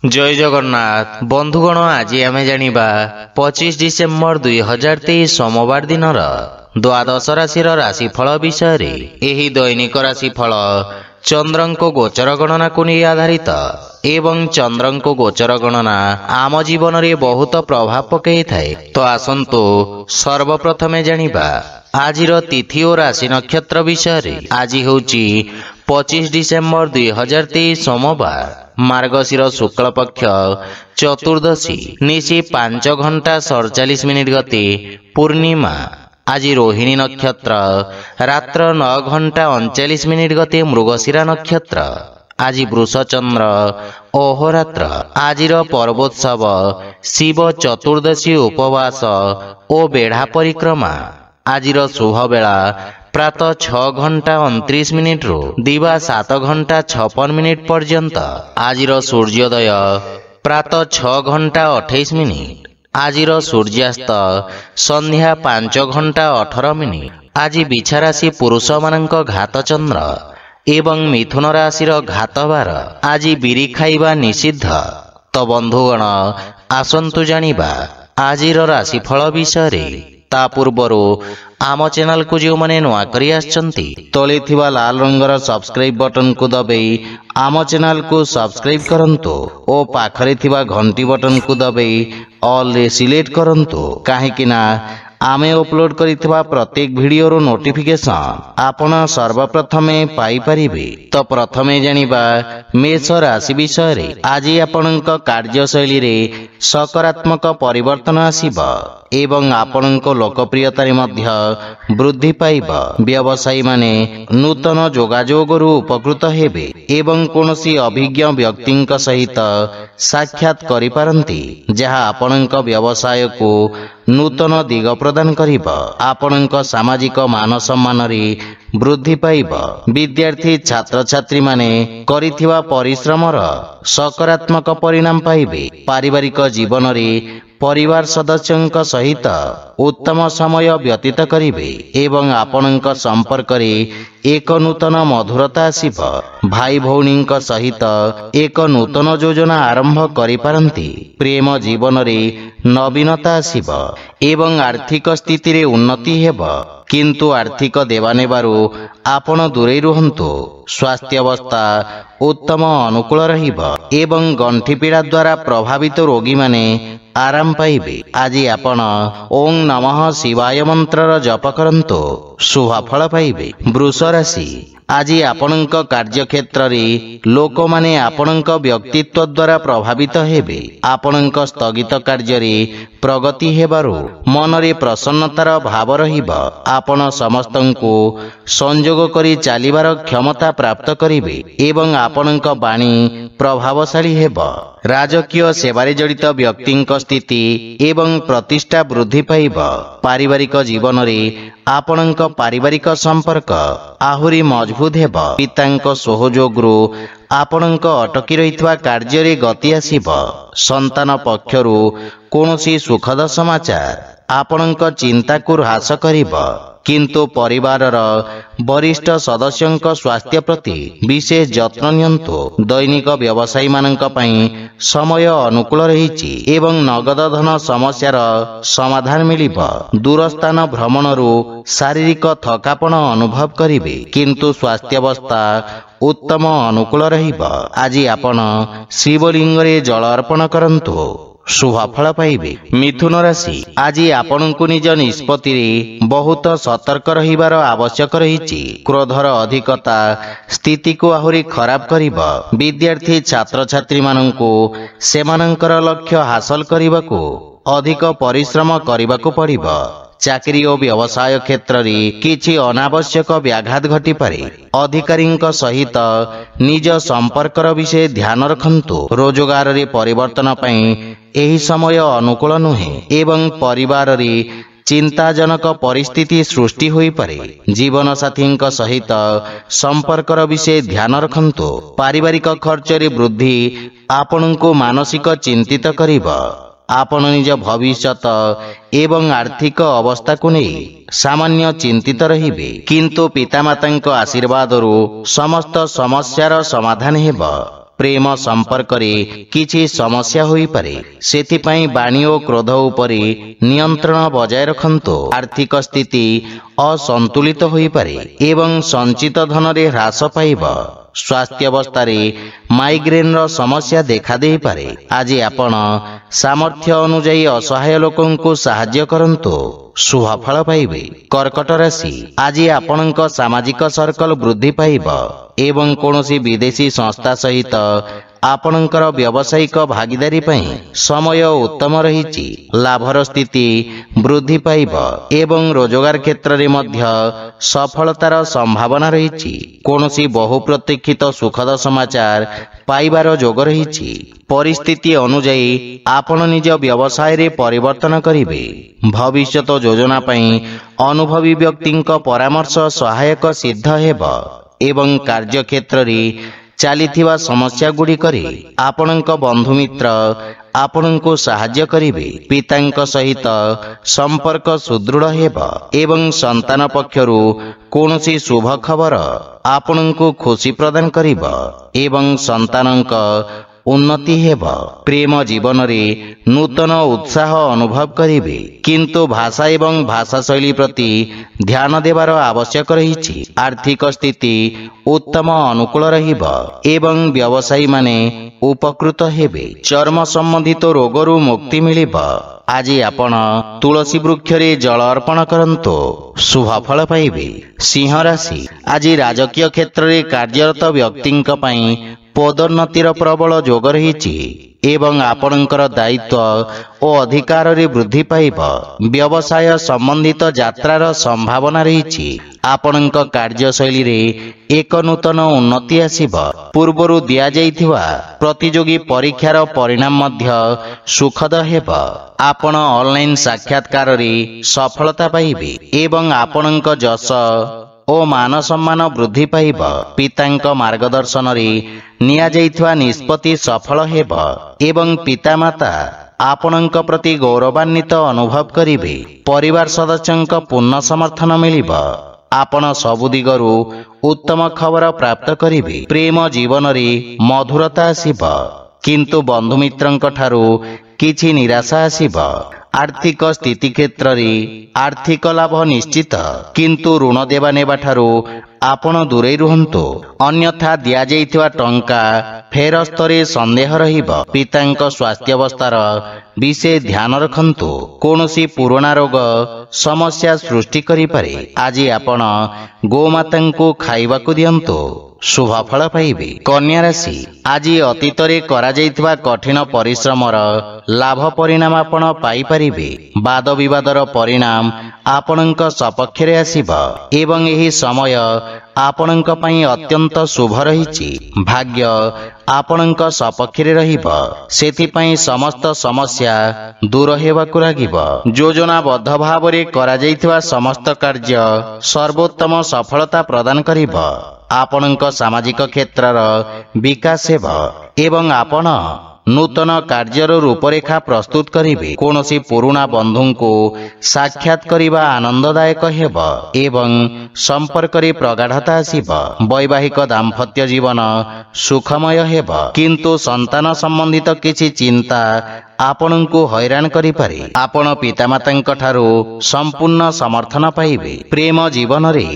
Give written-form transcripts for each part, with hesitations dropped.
जय जगन्नाथ बंधुगण आज आम जानिबा 25 डिसेम्बर 2023 सोमवार दिन द्वादश राशि राशिफल विषय रे। एही दैनिक राशिफल चंद्रंको गोचर गणना को नहीं आधारित एवं चंद्रंको गोचर गणना आम जीवन रे बहुत प्रभाव पकई थाए। तो आसंतु सर्वप्रथमे जानिबा आजिर तिथि और राशि नक्षत्र विषय रे। आज होची 25 डिसेम्बर 2023 सोमवार मार्गशीर शुक्ल पक्ष चतुर्दशी निशी 5 घंटा 47 मिनिट गति पूर्णिमा। आज रोहिणी नक्षत्र रात्र 9 घंटा 39 मिनिट गति मृगशिरा नक्षत्र। आज वृषचंद्र अहोरात्र। आजिर पर्वोत्सव शिव चतुर्दशी उपवास और बेढ़ा परिक्रमा। आजिर शुभ बेला प्रातः 6 घंटा 29 मिनिट रु दिवा 7 घंटा 56 मिनिट पर्यंत। आजिर सूर्योदय प्रातः 6 घंटा 28 मिनिट। आजिर सूर्यास्त संध्या 5 घंटा 18 मिनिट। आज बिछा राशि पुरुष मानक घात चंद्र एवं मिथुन राशि घात बार। आज बिरी खाइबा निषिद्ध। तो बंधुगण आसंतु जानिबा आजिर राशिफल विषय रे। ता पूर्वरु आम चैनल को जो माने नुआ करी आछंती तले थिबा लाल रंगर सब्सक्राइब बटन को दबाई आम चैनल को सब्सक्राइब करंतु ओ पाखरे थिबा घंटी बटन को दबाई ऑल रे सिलेक्ट करंतु काहे ना आमे अपलोड करिथिबा प्रत्येक वीडियो रो नोटिफिकेशन आपण सर्वप्रथमे पाई परिबे। तो प्रथमे जानिबा मेष राशि विषय रे। आज आपनक कार्यशैली रे सकारात्मक परिवर्तन आसीबा एवं आपनक लोकप्रियता रे मध्य वृद्धि पाइबा। व्यवसायी माने नूतन जोगाजोग रु उपकृत हेबे एवं कोनोसी अभिज्ञ व्यक्तिंक सहित साक्षात करि पारंती जहा आपनक व्यवसाय को नूतन दिग प्रदान करिबा। आपनक सामाजिक मान सम्मान रे वृद्धि पाइबा। विद्यार्थी छात्र छात्री माने करिथिबा परिश्रमर सकारात्मक परिणाम पाइबे। पारिवारिक जीवन रे परिवार सदस्यंक सहित उत्तम समय व्यतीत करिबे एवं आपनक संपर्क रे एक नूतन मधुरता आसीब। भाई भौणींक सहित एक नूतन योजना आरंभ करि पारंती। प्रेम जीवन रे नवीनता आसीब एवं आर्थिक स्थिति रे उन्नति हेब। किंतु आर्थिक देवानेबारु आपण दूरे रुहंतु। स्वास्थ्य अवस्था उत्तम अनुकूल रहिब एवं गंठी पीड़ा द्वारा प्रभावित रोगी माने आराम पाइबे। आज आपण ओं नमः शिवाय मंत्र जप करंतु शुभ फल पाइबे। वृष राशि। आज आपणक कार्यक्षेत्र रे लोक माने आपणक व्यक्तित्व द्वारा प्रभावित हेबे। आपणक स्थगित कार्य रे प्रगति हेबारु मन रे प्रसन्नतार भाव रहिब। आपण समस्तंकु संयोग करी चालिबार क्षमता प्राप्त करिबे एवं आपणक बाणी प्रभावशाली हेब। राजकीय सेवारे जड़ित व्यक्तिंक स्थिति एवं प्रतिष्ठा वृद्धि पाइब। पारिवारिक जीवन रे आपणक पारिवारिक संपर्क आहुरी मजबूत हेब। पितांक सहयोगरु आपणक अटकी रहितवा कार्य रे गति आसीब। संतान पक्षरु कोनोसी सुखद समाचार आपणक चिंता को ह्रास करिब। किंतु परिवारर वरिष्ठ सदस्यंक स्वास्थ्य प्रति विशेष जत्न नियंतु। दैनिक व्यवसायी मानक पई समय अनुकूल रहिछि एवं नगद धन समस्यार समाधान मिलिब। दूरस्थान भ्रमणरु शारीरिक थकापन अनुभव करिवे किंतु स्वास्थ्य अवस्था उत्तम अनुकूल रहिब। आज आपण शिवलिंग रे जल अर्पण करंतु शुभ फल पाइबे। मिथुन राशि। आज आपनकु निज निष्पत्ति रे बहुत सतर्क रहिबार आवश्यक रहिछि। क्रोधर अधिकता स्थिति को आहुरी खराब करिब। विद्यार्थी छात्र छात्री माननकु सेमानंकर लक्ष्य हासिल करिबाकू अधिक परिश्रम करिबाकू पड़िब। चाकरी और व्यवसाय क्षेत्र रे किछि अनावश्यक व्याघात घटी पारे। अधिकारींक सहित निज संपर्कर विषय ध्यान रखंतु। रोजगार रे परिवर्तन पई एही समय अनुकूल नुहे एवं परिवार रे चिंताजनक परिस्थिति सृष्टि होई पारे। जीवन साथींक सहित संपर्कर विषय ध्यान रखंतु। पारिवारिक खर्च रे वृद्धि आपनकु मानसिक चिंतित करिब। आपण निज भविष्यत एवं आर्थिक अवस्था को नहीं सामान्य चिंतित रहिबे किंतु पितामातांक आशीर्वाद समस्त समस्यार समाधान हेब। ପ୍ରେମ ସମ୍ପର୍କରେ କିଛି ସମସ୍ୟା ହୋଇପାରେ। ସେଥିପାଇଁ ବାଣୀ ଓ କ୍ରୋଧ ଉପରେ ନିୟନ୍ତ୍ରଣ ବଜାୟ ରଖନ୍ତୁ। ଆର୍ଥିକ ସ୍ଥିତି ଅସନ୍ତୁଳିତ ହୋଇପାରେ ଏବଂ ସଞ୍ଚିତ ଧନରେ ହ୍ରାସ ପାଇବ। ସ୍ୱାସ୍ଥ୍ୟାବସ୍ଥାରେ ମାଇଗ୍ରେନର ସମସ୍ୟା ଦେଖାଦେଇପାରେ। ଆଜି ଆପଣ ସାମର୍ଥ୍ୟ ଅନୁଯାୟୀ ଅସହାୟ ଲୋକଙ୍କୁ ସାହାଯ୍ୟ କରନ୍ତୁ, ଶୁଭ ଫଳ ପାଇବେ। କର୍କଟ ରାଶି, ଆଜି ଆପଣଙ୍କ ସାମାଜିକ ସର୍କଲ ବୃଦ୍ଧି ପାଇବ ଏବଂ କୌଣସି ବିଦେଶୀ ସଂସ୍ଥା ସହିତ ଆପଣଙ୍କର ବ୍ୟବସାୟିକ ଭାଗିଦାରୀ ପାଇଁ ସମୟ ଉତ୍ତମ ରହିଛି। ଲାଭର ସ୍ଥିତି ବୃଦ୍ଧି ପାଇବ ଏବଂ ରୋଜଗାର କ୍ଷେତ୍ରରେ ମଧ୍ୟ ସଫଳତାର ସମ୍ଭାବନା ରହିଛି। କୌଣସି ବହୁ ପ୍ରତୀକ୍ଷିତ ସୁଖଦ ସମାଚାର ପାଇବାର ଯୋଗ ରହିଛି। ପରିସ୍ଥିତି ଅନୁଯାୟୀ ଆପଣ ନିଜ ବ୍ୟବସାୟରେ ପରିବର୍ତ୍ତନ କରିବେ। ଭବିଷ୍ୟତ ଯୋଜନା ପାଇଁ ଅନୁଭବୀ ବ୍ୟକ୍ତିଙ୍କ ପରାମର୍ଶ ସହାୟକ ସିଦ୍ଧ ହେବ ଏବଂ କାର୍ଯ୍ୟକ୍ଷେତ୍ରରେ ଚାଲିଥିବା ସମସ୍ୟା ଗୁଡ଼ିକରେ ଆପଣଙ୍କ ବନ୍ଧୁମିତ୍ର ଆପଣଙ୍କୁ ସାହାଯ୍ୟ କରିବେ। ପିତାଙ୍କ ସହିତ ସମ୍ପର୍କ ସୁଦୃଢ଼ ହେବ ଏବଂ ସନ୍ତାନ ପକ୍ଷରୁ କୌଣସି ଶୁଭ ଖବର ଆପଣଙ୍କୁ ଖୁସି ପ୍ରଦାନ କରିବ ଏବଂ ସନ୍ତାନଙ୍କ ଉନ୍ନତି ହେବ। ପ୍ରେମ ଜୀବନରେ ନୂତନ ଉତ୍ସାହ ଅନୁଭବ କରିବେ, କିନ୍ତୁ ଭାଷା ଏବଂ ଭାଷା ଶୈଳୀ ପ୍ରତି ଧ୍ୟାନ ଦେବାର ଆବଶ୍ୟକ ରହିଛି। ଆର୍ଥିକ ସ୍ଥିତି ଉତ୍ତମ ଅନୁକୂଳ ରହିବ ଏବଂ ବ୍ୟବସାୟୀମାନେ ଉପକୃତ ହେବେ। ଚର୍ମ ସମ୍ବନ୍ଧିତ ରୋଗରୁ ମୁକ୍ତି ମିଳିବ। ଆଜି ଆପଣ ତୁଳସୀ ବୃକ୍ଷରେ ଜଳ ଅର୍ପଣ କରନ୍ତୁ, ଶୁଭ ଫଳ ପାଇବେ। ସିଂହ ରାଶି, ଆଜି ରାଜକୀୟ କ୍ଷେତ୍ରରେ କାର୍ଯ୍ୟରତ ବ୍ୟକ୍ତିଙ୍କ ପାଇଁ ପଦୋନ୍ନତିର ପ୍ରବଳ ଯୋଗ ରହିଛି ଏବଂ ଆପଣଙ୍କର ଦାୟିତ୍ୱ ଓ ଅଧିକାରରେ ବୃଦ୍ଧି ପାଇବ। ବ୍ୟବସାୟ ସମ୍ବନ୍ଧିତ ଯାତ୍ରାର ସମ୍ଭାବନା ରହିଛି। ଆପଣଙ୍କ କାର୍ଯ୍ୟଶୈଳୀରେ ଏକ ନୂତନ ଉନ୍ନତି ଆସିବ। ପୂର୍ବରୁ ଦିଆଯାଇଥିବା ପ୍ରତିଯୋଗୀ ପରୀକ୍ଷାର ପରିଣାମ ମଧ୍ୟ ସୁଖଦ ହେବ। ଆପଣ ଅନଲାଇନ ସାକ୍ଷାତକାରରେ ସଫଳତା ପାଇବେ ଏବଂ ଆପଣଙ୍କ ଯଶ ଓ ମାନ ସମ୍ମାନ ବୃଦ୍ଧି ପାଇବ। ପିତାଙ୍କ ମାର୍ଗଦର୍ଶନରେ ନିଆଯାଇଥିବା ନିଷ୍ପତ୍ତି ସଫଳ ହେବ ଏବଂ ପିତାମାତା ଆପଣଙ୍କ ପ୍ରତି ଗୌରବାନ୍ୱିତ ଅନୁଭବ କରିବେ। ପରିବାର ସଦସ୍ୟଙ୍କ ପୂର୍ଣ୍ଣ ସମର୍ଥନ ମିଳିବ। ଆପଣ ସବୁ ଦିଗରୁ ଉତ୍ତମ ଖବର ପ୍ରାପ୍ତ କରିବେ। ପ୍ରେମ ଜୀବନରେ ମଧୁରତା ଆସିବ, କିନ୍ତୁ ବନ୍ଧୁମିତ୍ରଙ୍କ ଠାରୁ କିଛି ନିରାଶା ଆସିବ। ଆର୍ଥିକ ସ୍ଥିତି କ୍ଷେତ୍ରରେ ଆର୍ଥିକ ଲାଭ ନିଶ୍ଚିତ, କିନ୍ତୁ ଋଣ ଦେବା ନେବା ଠାରୁ ଆପଣ ଦୂରେଇ ରୁହନ୍ତୁ, ଅନ୍ୟଥା ଦିଆଯାଇଥିବା ଟଙ୍କା ଫେରସ୍ତରେ ସନ୍ଦେହ ରହିବ। ପିତାଙ୍କ ସ୍ୱାସ୍ଥ୍ୟାବସ୍ଥାର ବିଶେଷ ଧ୍ୟାନ ରଖନ୍ତୁ। କୌଣସି ପୁରୁଣା ରୋଗ ସମସ୍ୟା ସୃଷ୍ଟି କରିପାରେ। ଆଜି ଆପଣ ଗୋମାତାଙ୍କୁ ଖାଇବାକୁ ଦିଅନ୍ତୁ, ଶୁଭ ଫଳ ପାଇବେ। କନ୍ୟା ରାଶି, ଆଜି ଅତୀତରେ କରାଯାଇଥିବା କଠିନ ପରିଶ୍ରମର ଲାଭ ପରିଣାମ ଆପଣ ପାଇପାରିବେ। ବାଦ ବିବାଦର ପରିଣାମ ଆପଣଙ୍କ ସପକ୍ଷରେ ଆସିବ ଏବଂ ଏହି ସମୟ ଆପଣଙ୍କ ପାଇଁ ଅତ୍ୟନ୍ତ ଶୁଭ ରହିଛି। ଭାଗ୍ୟ ଆପଣଙ୍କ ସପକ୍ଷରେ ରହିବ, ସେଥିପାଇଁ ସମସ୍ତ ସମସ୍ୟା ଦୂର ହେବାକୁ ଲାଗିବ। ଯୋଜନାବଦ୍ଧ ଭାବରେ କରାଯାଇଥିବା ସମସ୍ତ କାର୍ଯ୍ୟ ସର୍ବୋତ୍ତମ ସଫଳତା ପ୍ରଦାନ କରିବ। ଆପଣଙ୍କ ସାମାଜିକ କ୍ଷେତ୍ରର ବିକାଶ ହେବ ଏବଂ ଆପଣ ନୂତନ କାର୍ଯ୍ୟର ରୂପରେଖା ପ୍ରସ୍ତୁତ କରିବେ। କୌଣସି ପୁରୁଣା ବନ୍ଧୁଙ୍କୁ ସାକ୍ଷାତ କରିବା ଆନନ୍ଦଦାୟକ ହେବ ଏବଂ ସମ୍ପର୍କରେ ପ୍ରଗାଢ଼ତା ଆସିବ। ବୈବାହିକ ଦାମ୍ପତ୍ୟ ଜୀବନ ସୁଖମୟ ହେବ, କିନ୍ତୁ ସନ୍ତାନ ସମ୍ବନ୍ଧିତ କିଛି ଚିନ୍ତା ଆପଣଙ୍କୁ ହଇରାଣ କରିପାରେ। ଆପଣ ପିତାମାତାଙ୍କ ଠାରୁ ସମ୍ପୂର୍ଣ୍ଣ ସମର୍ଥନ ପାଇବେ। ପ୍ରେମ ଜୀବନରେ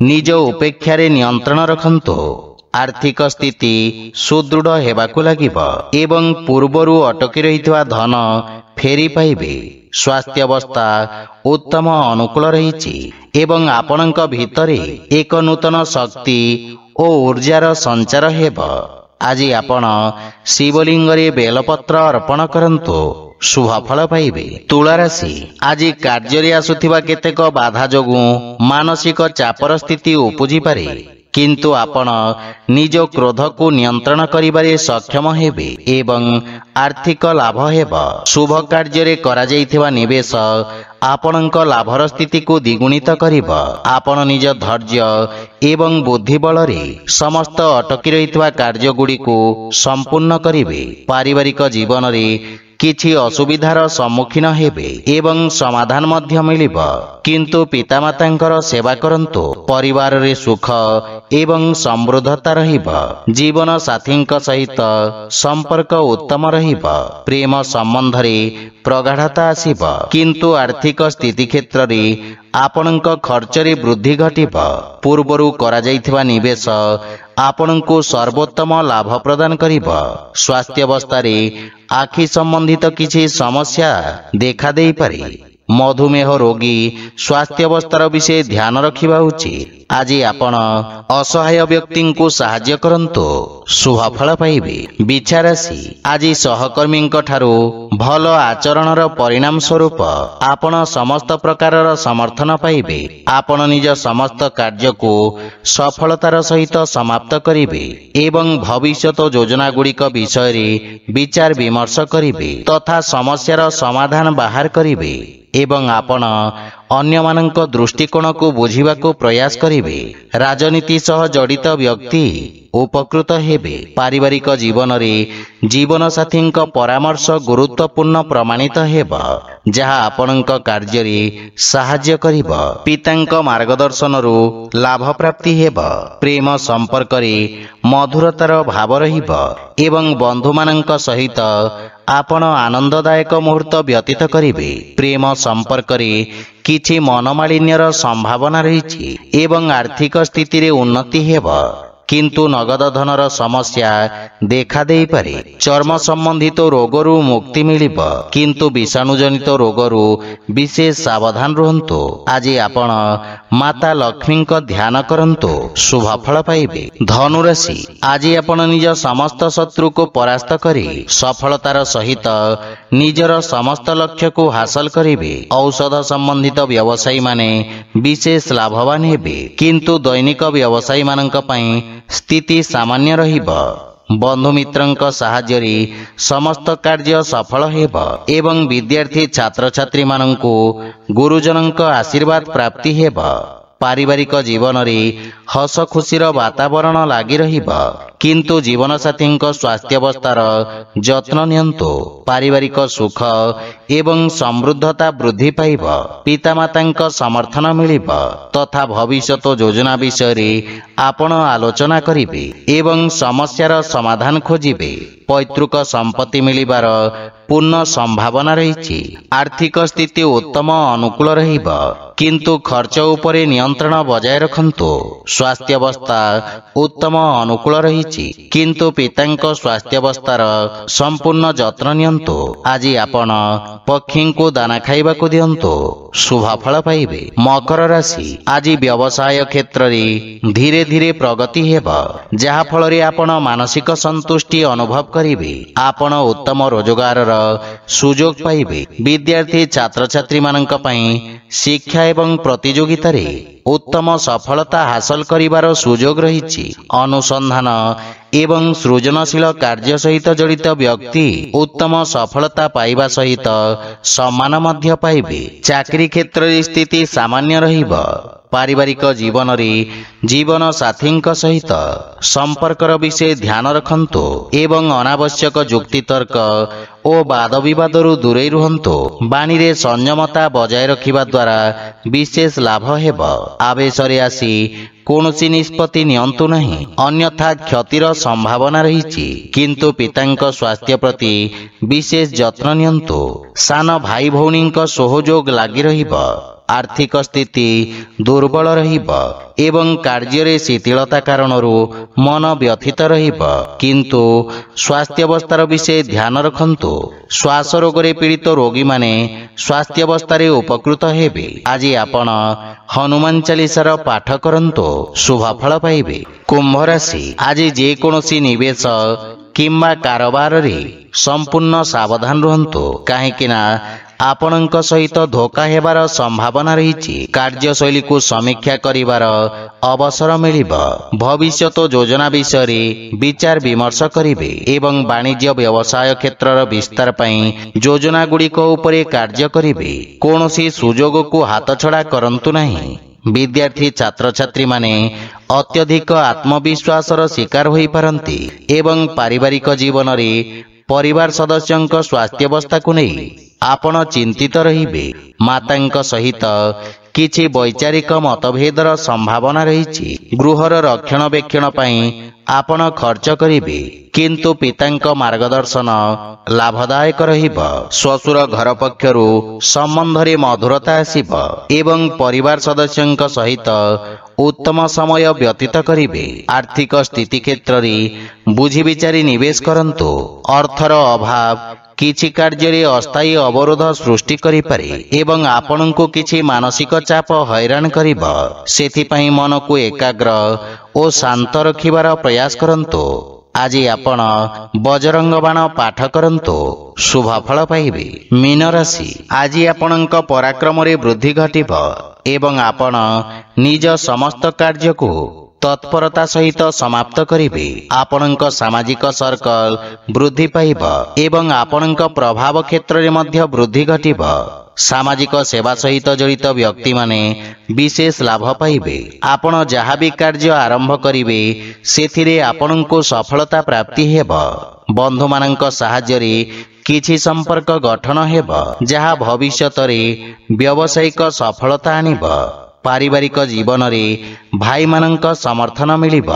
ନିଜ ଉପେକ୍ଷାରେ ନିୟନ୍ତ୍ରଣ ରଖନ୍ତୁ। ଆର୍ଥିକ ସ୍ଥିତି ସୁଦୃଢ଼ ହେବାକୁ ଲାଗିବ ଏବଂ ପୂର୍ବରୁ ଅଟକି ରହିଥିବା ଧନ ଫେରି ପାଇବେ। ସ୍ୱାସ୍ଥ୍ୟାବସ୍ଥା ଉତ୍ତମ ଅନୁକୂଳ ରହିଛି ଏବଂ ଆପଣଙ୍କ ଭିତରେ ଏକ ନୂତନ ଶକ୍ତି ଓ ଊର୍ଜାର ସଞ୍ଚାର ହେବ। ଆଜି ଆପଣ ଶିବଲିଙ୍ଗରେ ବେଲପତ୍ର ଅର୍ପଣ କରନ୍ତୁ, ଶୁଭ ଫଳ ପାଇବେ। ତୁଳା ରାଶି, ଆଜି କାର୍ଯ୍ୟରେ ଆସୁଥିବା କେତେକ ବାଧା ଯୋଗୁଁ ମାନସିକ ଚାପର ସ୍ଥିତି ଉପୁଜିପାରେ, କିନ୍ତୁ ଆପଣ ନିଜ କ୍ରୋଧକୁ ନିୟନ୍ତ୍ରଣ କରିବାରେ ସକ୍ଷମ ହେବେ ଏବଂ ଆର୍ଥିକ ଲାଭ ହେବ। ଶୁଭ କାର୍ଯ୍ୟରେ କରାଯାଇଥିବା ନିବେଶ ଆପଣଙ୍କ ଲାଭର ସ୍ଥିତିକୁ ଦ୍ୱିଗୁଣିତ କରିବ। ଆପଣ ନିଜ ଧୈର୍ଯ୍ୟ ଏବଂ ବୁଦ୍ଧି ବଳରେ ସମସ୍ତ ଅଟକି ରହିଥିବା କାର୍ଯ୍ୟଗୁଡ଼ିକୁ ସମ୍ପୂର୍ଣ୍ଣ କରିବେ। ପାରିବାରିକ ଜୀବନରେ କିଛି ଅସୁବିଧାର ସମ୍ମୁଖୀନ ହେବେ ଏବଂ ସମାଧାନ ମଧ୍ୟ ମିଳିବ। କିନ୍ତୁ ପିତାମାତାଙ୍କର ସେବା କରନ୍ତୁ। ପରିବାରରେ ସୁଖ ଏବଂ ସମୃଦ୍ଧତା ରହିବ। ଜୀବନ ସାଥୀଙ୍କ ସହିତ ସମ୍ପର୍କ ଉତ୍ତମ ରହିବ। ପ୍ରେମ ସମ୍ବନ୍ଧରେ ପ୍ରଗାଢ଼ତା ଆସିବ। କିନ୍ତୁ ଆର୍ଥିକ ସ୍ଥିତି କ୍ଷେତ୍ରରେ ଆପଣଙ୍କ ଖର୍ଚ୍ଚରେ ବୃଦ୍ଧି ଘଟିବ। ପୂର୍ବରୁ କରାଯାଇଥିବା ନିବେଶ ଆପଣଙ୍କୁ ସର୍ବୋତ୍ତମ ଲାଭ ପ୍ରଦାନ କରିବ। ସ୍ୱାସ୍ଥ୍ୟାବସ୍ଥାରେ ଆଖି ସମ୍ବନ୍ଧିତ କିଛି ସମସ୍ୟା ଦେଖାଦେଇପାରେ। ମଧୁମେହ ରୋଗୀ ସ୍ୱାସ୍ଥ୍ୟାବସ୍ଥାର ବିଷୟ ଧ୍ୟାନ ରଖିବା ଉଚିତ। ଆଜି ଆପଣ ଅସହାୟ ବ୍ୟକ୍ତିଙ୍କୁ ସାହାଯ୍ୟ କରନ୍ତୁ, ଶୁଭଫଳ ପାଇବେ। ବିଚାରାଶୀ ଆଜି ସହକର୍ମୀଙ୍କ ଠାରୁ ଭଲ ଆଚରଣର ପରିଣାମ ସ୍ୱରୂପ ଆପଣ ସମସ୍ତ ପ୍ରକାରର ସମର୍ଥନ ପାଇବେ। ଆପଣ ନିଜ ସମସ୍ତ କାର୍ଯ୍ୟକୁ ସଫଳତାର ସହିତ ସମାପ୍ତ କରିବେ ଏବଂ ଭବିଷ୍ୟତ ଯୋଜନା ଗୁଡ଼ିକ ବିଷୟରେ ବିଚାର ବିମର୍ଶ କରିବେ ତଥା ସମସ୍ୟାର ସମାଧାନ ବାହାର କରିବେ ଏବଂ ଆପଣ ଅନ୍ୟମାନଙ୍କ ଦୃଷ୍ଟିକୋଣକୁ ବୁଝିବାକୁ ପ୍ରୟାସ କରିବେ। ରାଜନୀତି ସହ ଜଡ଼ିତ ବ୍ୟକ୍ତି ଉପକୃତ ହେବେ। ପାରିବାରିକ ଜୀବନରେ ଜୀବନସାଥୀଙ୍କ ପରାମର୍ଶ ଗୁରୁତ୍ୱପୂର୍ଣ୍ଣ ପ୍ରମାଣିତ ହେବ, ଯାହା ଆପଣଙ୍କ କାର୍ଯ୍ୟରେ ସାହାଯ୍ୟ କରିବ। ପିତାଙ୍କ ମାର୍ଗଦର୍ଶନରୁ ଲାଭ ପ୍ରାପ୍ତି ହେବ। ପ୍ରେମ ସମ୍ପର୍କରେ ମଧୁରତାର ଭାବ ରହିବ ଏବଂ ବନ୍ଧୁମାନଙ୍କ ସହିତ ଆପଣ ଆନନ୍ଦଦାୟକ ମୁହୂର୍ତ୍ତ ବ୍ୟତୀତ କରିବେ। ପ୍ରେମ ସମ୍ପର୍କରେ କିଛି ମନମାଳିନ୍ୟର ସମ୍ଭାବନା ରହିଛି ଏବଂ ଆର୍ଥିକ ସ୍ଥିତିରେ ଉନ୍ନତି ହେବ, କିନ୍ତୁ ନଗଦ ଧନର ସମସ୍ୟା ଦେଖାଦେଇପାରେ। ଚର୍ମ ସମ୍ବନ୍ଧିତ ରୋଗରୁ ମୁକ୍ତି ମିଳିବ, କିନ୍ତୁ ବିଷାଣୁଜନିତ ରୋଗରୁ ବିଶେଷ ସାବଧାନ ରୁହନ୍ତୁ। ଆଜି ଆପଣ ମାତା ଲକ୍ଷ୍ମୀଙ୍କ ଧ୍ୟାନ କରନ୍ତୁ, ଶୁଭଫଳ ପାଇବେ। ଧନୁରାଶି ଆଜି ଆପଣ ନିଜ ସମସ୍ତ ଶତ୍ରୁକୁ ପରାସ୍ତ କରି ସଫଳତାର ସହିତ ନିଜର ସମସ୍ତ ଲକ୍ଷ୍ୟକୁ ହାସଲ କରିବେ। ଔଷଧ ସମ୍ବନ୍ଧିତ ବ୍ୟବସାୟୀମାନେ ବିଶେଷ ଲାଭବାନ ହେବେ, କିନ୍ତୁ ଦୈନିକ ବ୍ୟବସାୟୀମାନଙ୍କ ପାଇଁ ସ୍ଥିତି ସାମାନ୍ୟ ରହିବ। ବନ୍ଧୁମିତ୍ରଙ୍କ ସାହାଯ୍ୟରେ ସମସ୍ତ କାର୍ଯ୍ୟ ସଫଳ ହେବ ଏବଂ ବିଦ୍ୟାର୍ଥୀ ଛାତ୍ରଛାତ୍ରୀମାନଙ୍କୁ ଗୁରୁଜନଙ୍କ ଆଶୀର୍ବାଦ ପ୍ରାପ୍ତି ହେବ। ପାରିବାରିକ ଜୀବନରେ ହସ ଖୁସିର ବାତାବରଣ ଲାଗି ରହିବ, କିନ୍ତୁ ଜୀବନସାଥୀଙ୍କ ସ୍ୱାସ୍ଥ୍ୟାବସ୍ଥାର ଯତ୍ନ ନିଅନ୍ତୁ। ପାରିବାରିକ ସୁଖ ଏବଂ ସମୃଦ୍ଧତା ବୃଦ୍ଧି ପାଇବ। ପିତାମାତାଙ୍କ ସମର୍ଥନ ମିଳିବ ତଥା ଭବିଷ୍ୟତ ଯୋଜନା ବିଷୟରେ ଆପଣ ଆଲୋଚନା କରିବେ ଏବଂ ସମସ୍ୟାର ସମାଧାନ ଖୋଜିବେ। ପୈତୃକ ସମ୍ପତ୍ତି ମିଳିବାର ପୂର୍ଣ୍ଣ ସମ୍ଭାବନା ରହିଛି। ଆର୍ଥିକ ସ୍ଥିତି ଉତ୍ତମ ଅନୁକୂଳ ରହିବ, କିନ୍ତୁ ଖର୍ଚ୍ଚ ଉପରେ ନିୟନ୍ତ୍ରଣ ବଜାୟ ରଖନ୍ତୁ। ସ୍ୱାସ୍ଥ୍ୟାବସ୍ଥା ଉତ୍ତମ ଅନୁକୂଳ ରହିଛି, କିନ୍ତୁ ପିତାଙ୍କ ସ୍ୱାସ୍ଥ୍ୟାବସ୍ଥାର ସମ୍ପୂର୍ଣ୍ଣ ଯତ୍ନ ନିଅନ୍ତୁ। ଆଜି ଆପଣ ପକ୍ଷୀଙ୍କୁ ଦାନା ଖାଇବାକୁ ଦିଅନ୍ତୁ, ଶୁଭଫଳ ପାଇବେ। ମକର ରାଶି ଆଜି ବ୍ୟବସାୟ କ୍ଷେତ୍ରରେ ଧୀରେ ଧୀରେ ପ୍ରଗତି ହେବ, ଯାହା ଫଳରେ ଆପଣ ମାନସିକ ସନ୍ତୁଷ୍ଟି ଅନୁଭବ କରିବେ। ଆପଣ ଉତ୍ତମ ରୋଜଗାରର ସୁଯୋଗ ପାଇବେ। ବିଦ୍ୟାର୍ଥୀ ଛାତ୍ରଛାତ୍ରୀମାନଙ୍କ ପାଇଁ ଶିକ୍ଷା ଏବଂ ପ୍ରତିଯୋଗିତାରେ ଉତ୍ତମ ସଫଳତା ହାସଲ କରିବାର ସୁଯୋଗ ରହିଛି। ଅନୁସନ୍ଧାନ ଏବଂ ସୃଜନଶୀଳ କାର୍ଯ୍ୟ ସହିତ ଜଡ଼ିତ ବ୍ୟକ୍ତି ଉତ୍ତମ ସଫଳତା ପାଇବା ସହିତ ସମ୍ମାନ ମଧ୍ୟ ପାଇବେ। ଚାକିରି କ୍ଷେତ୍ରରେ ସ୍ଥିତି ସାମାନ୍ୟ ରହିବ। ପାରିବାରିକ ଜୀବନରେ ଜୀବନ ସାଥୀଙ୍କ ସହିତ ସମ୍ପର୍କର ବିଷୟ ଧ୍ୟାନ ରଖନ୍ତୁ ଏବଂ ଅନାବଶ୍ୟକ ଯୁକ୍ତିତର୍କ ଓ ବାଦବିବାଦରୁ ଦୂରେଇ ରୁହନ୍ତୁ। ବାଣୀରେ ସଂଯମତା ବଜାୟ ରଖିବା ଦ୍ୱାରା ବିଶେଷ ଲାଭ ହେବ। ଆବେଶରେ ଆସି କୌଣସି ନିଷ୍ପତ୍ତି ନିଅନ୍ତୁ ନାହିଁ, ଅନ୍ୟଥା କ୍ଷତିର ସମ୍ଭାବନା ରହିଛି। କିନ୍ତୁ ପିତାଙ୍କ ସ୍ୱାସ୍ଥ୍ୟ ପ୍ରତି ବିଶେଷ ଯତ୍ନ ନିଅନ୍ତୁ। ସାନ ଭାଇ ଭଉଣୀଙ୍କ ସହଯୋଗ ଲାଗି ରହିବ। ଆର୍ଥିକ ସ୍ଥିତି ଦୁର୍ବଳ ରହିବ ଏବଂ କାର୍ଯ୍ୟରେ ଶିଥିଳତା କାରଣରୁ ମନ ବ୍ୟଥିତ ରହିବ, କିନ୍ତୁ ସ୍ୱାସ୍ଥ୍ୟାବସ୍ଥାର ବିଷୟ ଧ୍ୟାନ ରଖନ୍ତୁ। ଶ୍ୱାସ ରୋଗରେ ପୀଡ଼ିତ ରୋଗୀମାନେ ସ୍ୱାସ୍ଥ୍ୟାବସ୍ଥାରେ ଉପକୃତ ହେବେ। ଆଜି ଆପଣ ହନୁମାନ ଚାଳିଶାର ପାଠ କରନ୍ତୁ, ଶୁଭଫଳ ପାଇବେ। କୁମ୍ଭ ରାଶି ଆଜି ଯେକୌଣସି ନିବେଶ କିମ୍ବା କାରବାରରେ ସମ୍ପୂର୍ଣ୍ଣ ସାବଧାନ ରୁହନ୍ତୁ, କାହିଁକି ନା ଆପଣଙ୍କ ସହିତ ଧୋକା ହେବାର ସମ୍ଭାବନା ରହିଛି। କାର୍ଯ୍ୟଶୈଳୀକୁ ସମୀକ୍ଷା କରିବାର ଅବସର ମିଳିବ। ଭବିଷ୍ୟତ ଯୋଜନା ବିଷୟରେ ବିଚାର ବିମର୍ଶ କରିବେ ଏବଂ ବାଣିଜ୍ୟ ବ୍ୟବସାୟ କ୍ଷେତ୍ରର ବିସ୍ତାର ପାଇଁ ଯୋଜନା ଗୁଡ଼ିକ ଉପରେ କାର୍ଯ୍ୟ କରିବେ। କୌଣସି ସୁଯୋଗକୁ ହାତଛଡ଼ା କରନ୍ତୁ ନାହିଁ। ବିଦ୍ୟାର୍ଥୀ ଛାତ୍ରଛାତ୍ରୀମାନେ ଅତ୍ୟଧିକ ଆତ୍ମବିଶ୍ୱାସର ଶିକାର ହୋଇପାରନ୍ତି ଏବଂ ପାରିବାରିକ ଜୀବନରେ परिवार सदस्यଙ୍କ स्वास्थ्यावस्थाକୁ ନେଇ ଆପଣ ଚିନ୍ତିତ ରହିବେ। ମାତାଙ୍କ ସହିତ କିଛି ବୈଚାରିକ ମତଭେଦର ସମ୍ଭାବନା ରହିଛି। ଗୃହର ରକ୍ଷଣାବେକ୍ଷଣ ପାଇଁ ଆପଣ ଖର୍ଚ୍ଚ କରିବେ, କିନ୍ତୁ ପିତାଙ୍କ ମାର୍ଗଦର୍ଶନ ଲାଭଦାୟକ ରହିବ। ଶ୍ୱଶୁର ଘର ପକ୍ଷରୁ ସମ୍ବନ୍ଧରେ ମଧୁରତା ଆସିବ ଏବଂ ପରିବାର ସଦସ୍ୟଙ୍କ ସହିତ ଉତ୍ତମ ସମୟ ବ୍ୟତୀତ କରିବେ। ଆର୍ଥିକ ସ୍ଥିତି କ୍ଷେତ୍ରରେ ବୁଝି ବିଚାରି ନିବେଶ କରନ୍ତୁ। ଅର୍ଥର ଅଭାବ କିଛି କାର୍ଯ୍ୟରେ ଅସ୍ଥାୟୀ ଅବରୋଧ ସୃଷ୍ଟି କରିପାରେ ଏବଂ ଆପଣଙ୍କୁ କିଛି ମାନସିକ ଚାପ ହଇରାଣ କରିବ। ସେଥିପାଇଁ ମନକୁ ଏକାଗ୍ର ଓ ଶାନ୍ତ ରଖିବାର ପ୍ରୟାସ କରନ୍ତୁ। ଆଜି ଆପଣ ବଜରଙ୍ଗ ବାଣ ପାଠ କରନ୍ତୁ, ଶୁଭ ଫଳ ପାଇବେ। ମୀନ ରାଶି, ଆଜି ଆପଣଙ୍କ ପରାକ୍ରମରେ ବୃଦ୍ଧି ଘଟିବ ଏବଂ ଆପଣ ନିଜ ସମସ୍ତ କାର୍ଯ୍ୟକୁ ତତ୍ପରତା ସହିତ ସମାପ୍ତ କରିବେ। ଆପଣଙ୍କ ସାମାଜିକ ସର୍କଲ ବୃଦ୍ଧି ପାଇବ ଏବଂ ଆପଣଙ୍କ ପ୍ରଭାବ କ୍ଷେତ୍ରରେ ମଧ୍ୟ ବୃଦ୍ଧି ଘଟିବ। ସାମାଜିକ ସେବା ସହିତ ଜଡ଼ିତ ବ୍ୟକ୍ତିମାନେ ବିଶେଷ ଲାଭ ପାଇବେ। ଆପଣ ଯାହା ବି କାର୍ଯ୍ୟ ଆରମ୍ଭ କରିବେ ସେଥିରେ ଆପଣଙ୍କୁ ସଫଳତା ପ୍ରାପ୍ତି ହେବ। ବନ୍ଧୁମାନଙ୍କ ସାହାଯ୍ୟରେ କିଛି ସମ୍ପର୍କ ଗଠନ ହେବ ଯାହା ଭବିଷ୍ୟତରେ ବ୍ୟବସାୟିକ ସଫଳତା ଆଣିବ। ପାରିବାରିକ ଜୀବନରେ ଭାଇମାନଙ୍କ ସମର୍ଥନ ମିଳିବ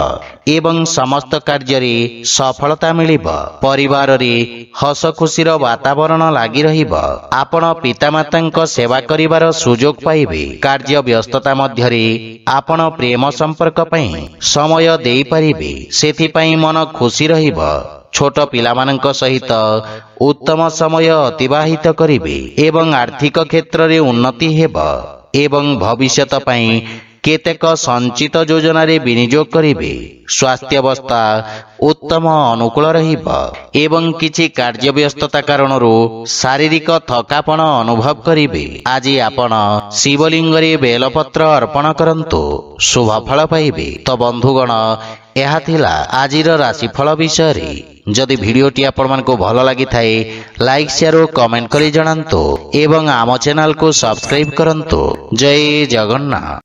ଏବଂ ସମସ୍ତ କାର୍ଯ୍ୟରେ ସଫଳତା ମିଳିବ। ପରିବାରରେ ହସ ଖୁସିର ବାତାବରଣ ଲାଗି ରହିବ। ଆପଣ ପିତାମାତାଙ୍କ ସେବା କରିବାର ସୁଯୋଗ ପାଇବେ। କାର୍ଯ୍ୟ ବ୍ୟସ୍ତତା ମଧ୍ୟରେ ଆପଣ ପ୍ରେମ ସମ୍ପର୍କ ପାଇଁ ସମୟ ଦେଇପାରିବେ, ସେଥିପାଇଁ ମନ ଖୁସି ରହିବ। ଛୋଟ ପିଲାମାନଙ୍କ ସହିତ ଉତ୍ତମ ସମୟ ଅତିବାହିତ କରିବେ ଏବଂ ଆର୍ଥିକ କ୍ଷେତ୍ରରେ ଉନ୍ନତି ହେବ ଏବଂ ଭବିଷ୍ୟତ ପାଇଁ କେତେକ ସଞ୍ଚିତ ଯୋଜନାରେ ବିନିଯୋଗ କରିବେ। ସ୍ୱାସ୍ଥ୍ୟାବସ୍ଥା ଉତ୍ତମ ଅନୁକୂଳ ରହିବ ଏବଂ କିଛି କାର୍ଯ୍ୟବ୍ୟସ୍ତତା କାରଣରୁ ଶାରୀରିକ ଥକାପଣ ଅନୁଭବ କରିବେ। ଆଜି ଆପଣ ଶିବଲିଙ୍ଗରେ ବେଲପତ୍ର ଅର୍ପଣ କରନ୍ତୁ, ଶୁଭ ଫଳ ପାଇବେ। ତ ବନ୍ଧୁଗଣ, ଏହା ଥିଲା ଆଜିର ରାଶିଫଳ ବିଷୟରେ। ଯଦି ଭିଡ଼ିଓଟି ଆପଣମାନଙ୍କୁ ଭଲ ଲାଗିଥାଏ ଲାଇକ୍ ସେୟାର ଓ କମେଣ୍ଟ କରି ଜଣାନ୍ତୁ ଏବଂ ଆମ ଚ୍ୟାନେଲକୁ ସବସ୍କ୍ରାଇବ୍ କରନ୍ତୁ। ଜୟ ଜଗନ୍ନାଥ।